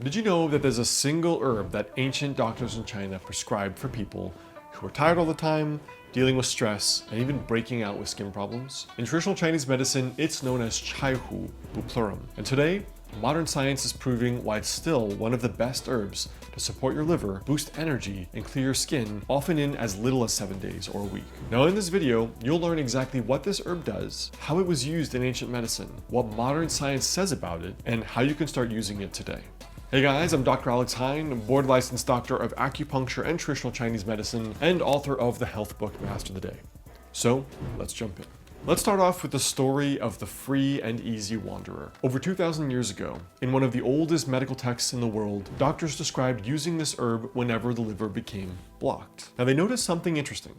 Did you know that there's a single herb that ancient doctors in China prescribed for people who are tired all the time, dealing with stress, and even breaking out with skin problems? In traditional Chinese medicine, it's known as chaihu buplurum. And today, modern science is proving why it's still one of the best herbs to support your liver, boost energy, and clear your skin, often in as little as 7 days or a week. Now in this video, you'll learn exactly what this herb does, how it was used in ancient medicine, what modern science says about it, and how you can start using it today. Hey guys, I'm Dr. Alex Heyne, board licensed doctor of acupuncture and traditional Chinese medicine, and author of the health book Master the Day. So, let's jump in. Let's start off with the story of the free and easy wanderer. Over 2,000 years ago, in one of the oldest medical texts in the world, doctors described using this herb whenever the liver became blocked. Now they noticed something interesting.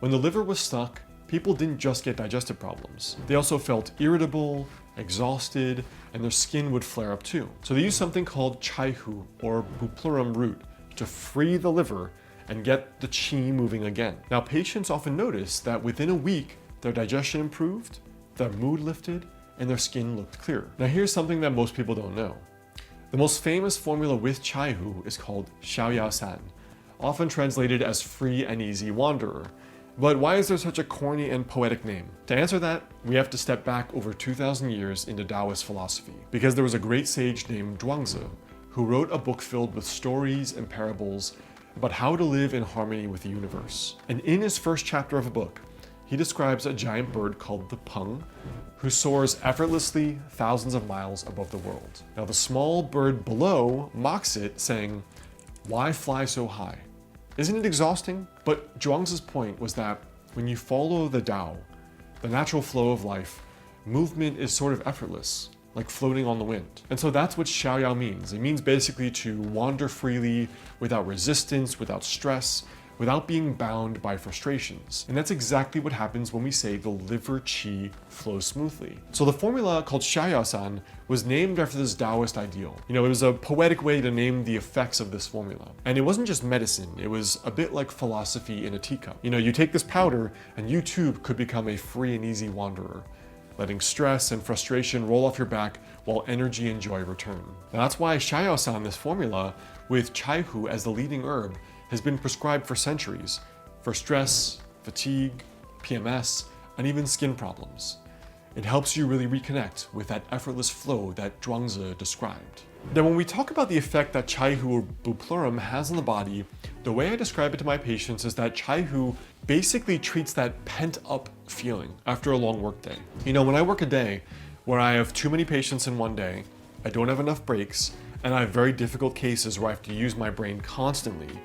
When the liver was stuck, people didn't just get digestive problems. They also felt irritable, exhausted, and their skin would flare up too. So they used something called chaihu, or buplurum root, to free the liver and get the qi moving again. Now patients often noticed that within a week, their digestion improved, their mood lifted, and their skin looked clearer. Now here's something that most people don't know. The most famous formula with chaihu is called xiaoyaosan, often translated as free and easy wanderer. But why is there such a corny and poetic name? To answer that, we have to step back over 2,000 years into Taoist philosophy, because there was a great sage named Zhuangzi who wrote a book filled with stories and parables about how to live in harmony with the universe. And in his first chapter of the book, he describes a giant bird called the peng, who soars effortlessly thousands of miles above the world. Now the small bird below mocks it, saying, "Why fly so high? Isn't it exhausting?" But Zhuangzi's point was that when you follow the Tao, the natural flow of life, movement is sort of effortless, like floating on the wind. And so that's what xiaoyao means. It means basically to wander freely, without resistance, without stress, without being bound by frustrations. And that's exactly what happens when we say the liver qi flows smoothly. So the formula called xiaoyaosan was named after this Taoist ideal. It was a poetic way to name the effects of this formula. And it wasn't just medicine, it was a bit like philosophy in a teacup. You take this powder and you too could become a free and easy wanderer, letting stress and frustration roll off your back while energy and joy return. Now that's why xiaoyaosan, this formula, with chaihu as the leading herb, has been prescribed for centuries for stress, fatigue, PMS, and even skin problems. It helps you really reconnect with that effortless flow that Zhuangzi described. Now, when we talk about the effect that chaihu or buplurum has on the body, the way I describe it to my patients is that chaihu basically treats that pent-up feeling after a long workday. When I work a day where I have too many patients in one day, I don't have enough breaks, and I have very difficult cases where I have to use my brain constantly,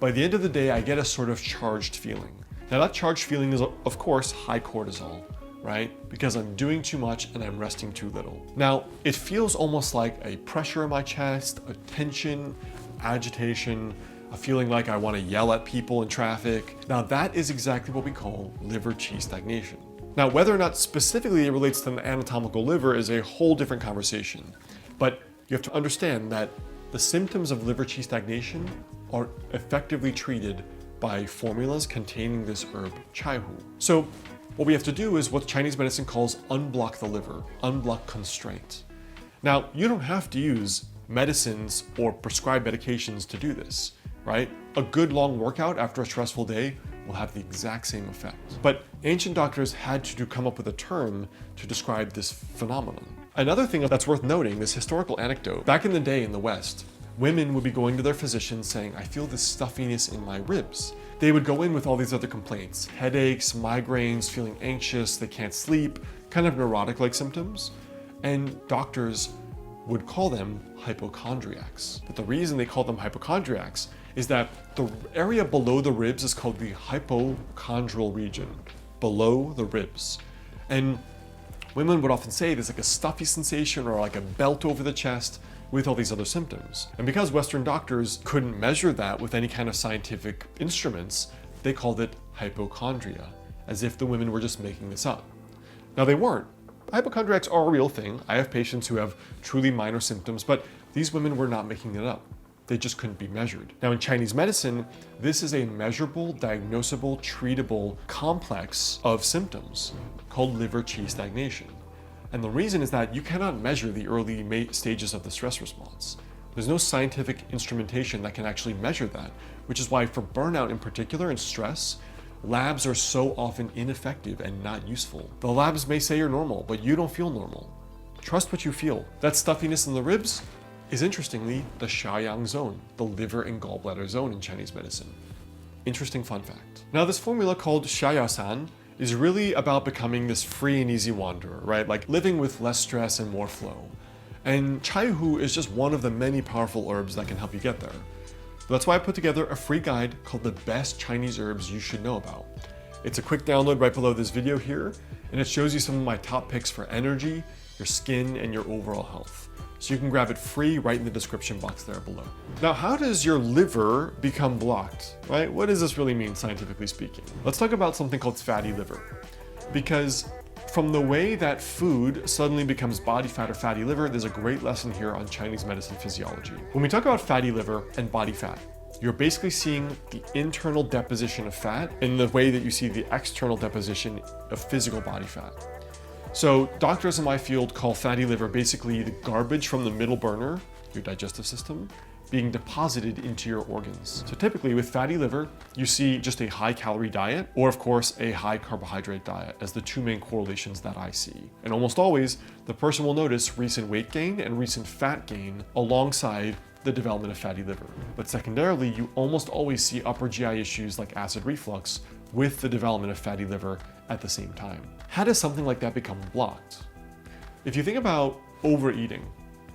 by the end of the day, I get a sort of charged feeling. Now that charged feeling is, of course, high cortisol, right? Because I'm doing too much and I'm resting too little. Now, it feels almost like a pressure in my chest, a tension, agitation, a feeling like I want to yell at people in traffic. Now that is exactly what we call liver qi stagnation. Now, whether or not specifically it relates to the anatomical liver is a whole different conversation. But you have to understand that the symptoms of liver qi stagnation are effectively treated by formulas containing this herb chaihu. So what we have to do is what Chinese medicine calls unblock the liver, unblock constraint. Now, you don't have to use medicines or prescribed medications to do this, right? A good long workout after a stressful day will have the exact same effect. But ancient doctors had to come up with a term to describe this phenomenon. Another thing that's worth noting, this historical anecdote, back in the day in the West, women would be going to their physicians saying, "I feel this stuffiness in my ribs." They would go in with all these other complaints, headaches, migraines, feeling anxious, they can't sleep, kind of neurotic-like symptoms. And doctors would call them hypochondriacs. But the reason they call them hypochondriacs is that the area below the ribs is called the hypochondral region, below the ribs. And women would often say there's like a stuffy sensation or like a belt over the chest with all these other symptoms. And because Western doctors couldn't measure that with any kind of scientific instruments, they called it hypochondria, as if the women were just making this up. Now they weren't. Hypochondriacs are a real thing. I have patients who have truly minor symptoms, but these women were not making it up. They just couldn't be measured. Now in Chinese medicine, this is a measurable, diagnosable, treatable complex of symptoms called liver qi stagnation. And the reason is that you cannot measure the early stages of the stress response. There's no scientific instrumentation that can actually measure that, which is why for burnout in particular and stress, labs are so often ineffective and not useful. The labs may say you're normal, but you don't feel normal. Trust what you feel. That stuffiness in the ribs is interestingly the Shaoyang zone, the liver and gallbladder zone in Chinese medicine. Interesting fun fact. Now this formula called Xiaoyasan is really about becoming this free and easy wanderer, right? Like living with less stress and more flow. And Chaihu is just one of the many powerful herbs that can help you get there. That's why I put together a free guide called The Best Chinese Herbs You Should Know About. It's a quick download right below this video here, and it shows you some of my top picks for energy, your skin, and your overall health. So you can grab it free right in the description box there below. Now, how does your liver become blocked, right? What does this really mean scientifically speaking? Let's talk about something called fatty liver. Because from the way that food suddenly becomes body fat or fatty liver, there's a great lesson here on Chinese medicine physiology. When we talk about fatty liver and body fat, you're basically seeing the internal deposition of fat in the way that you see the external deposition of physical body fat. So doctors in my field call fatty liver basically the garbage from the middle burner, your digestive system, being deposited into your organs. So typically with fatty liver, you see just a high calorie diet, or of course a high carbohydrate diet as the two main correlations that I see. And almost always, the person will notice recent weight gain and recent fat gain alongside the development of fatty liver. But secondarily, you almost always see upper GI issues like acid reflux with the development of fatty liver at the same time. How does something like that become blocked? If you think about overeating,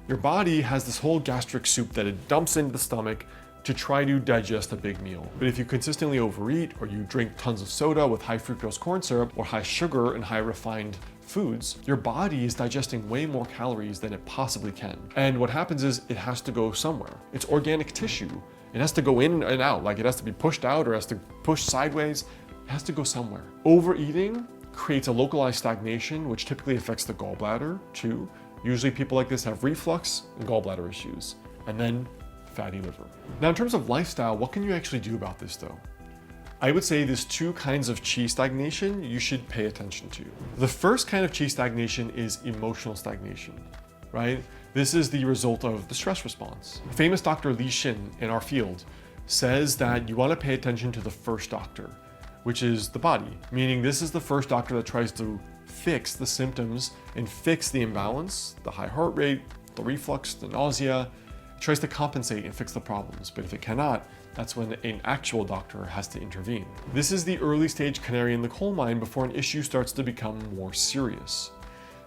your body has this whole gastric soup that it dumps into the stomach to try to digest a big meal. But if you consistently overeat, or you drink tons of soda with high fructose corn syrup or high sugar and high refined foods, your body is digesting way more calories than it possibly can. And what happens is it has to go somewhere. It's organic tissue. It has to go in and out, like it has to be pushed out or has to push sideways. It has to go somewhere. Overeating creates a localized stagnation, which typically affects the gallbladder too. Usually people like this have reflux and gallbladder issues, and then fatty liver. Now in terms of lifestyle, what can you actually do about this though? I would say there's two kinds of qi stagnation you should pay attention to. The first kind of qi stagnation is emotional stagnation, right? This is the result of the stress response. Famous Dr. Li Xin in our field says that you want to pay attention to the first doctor, which is the body, meaning this is the first doctor that tries to fix the symptoms and fix the imbalance, the high heart rate, the reflux, the nausea. It tries to compensate and fix the problems, but if it cannot, that's when an actual doctor has to intervene. This is the early stage canary in the coal mine before an issue starts to become more serious.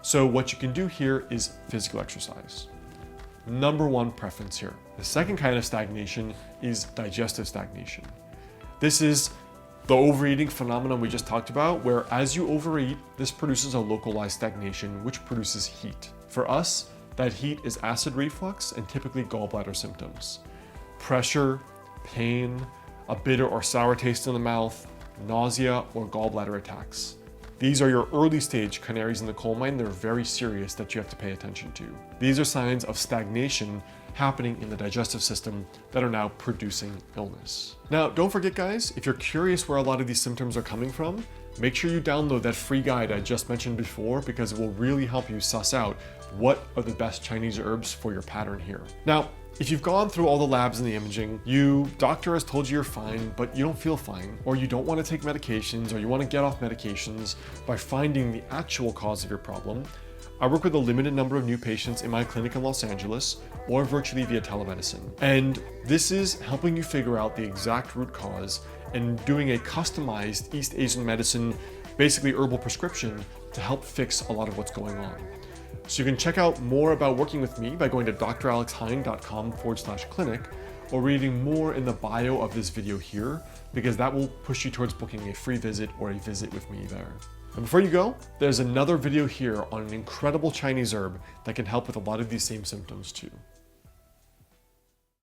So what you can do here is physical exercise. Number one preference here. The second kind of stagnation is digestive stagnation. This is the overeating phenomenon we just talked about, where as you overeat, this produces a localized stagnation, which produces heat. For us, that heat is acid reflux and typically gallbladder symptoms. Pressure, pain, a bitter or sour taste in the mouth, nausea, or gallbladder attacks. These are your early stage canaries in the coal mine. They're very serious that you have to pay attention to. These are signs of stagnation happening in the digestive system that are now producing illness. Now, don't forget guys, if you're curious where a lot of these symptoms are coming from, make sure you download that free guide I just mentioned before, because it will really help you suss out what are the best Chinese herbs for your pattern here. Now, if you've gone through all the labs and the imaging, doctor has told you you're fine, but you don't feel fine, or you don't want to take medications, or you want to get off medications by finding the actual cause of your problem, I work with a limited number of new patients in my clinic in Los Angeles or virtually via telemedicine. And this is helping you figure out the exact root cause and doing a customized East Asian medicine, basically herbal prescription to help fix a lot of what's going on. So you can check out more about working with me by going to dralexheyne.com/clinic or reading more in the bio of this video here, because that will push you towards booking a free visit or a visit with me there. And before you go, there's another video here on an incredible Chinese herb that can help with a lot of these same symptoms too.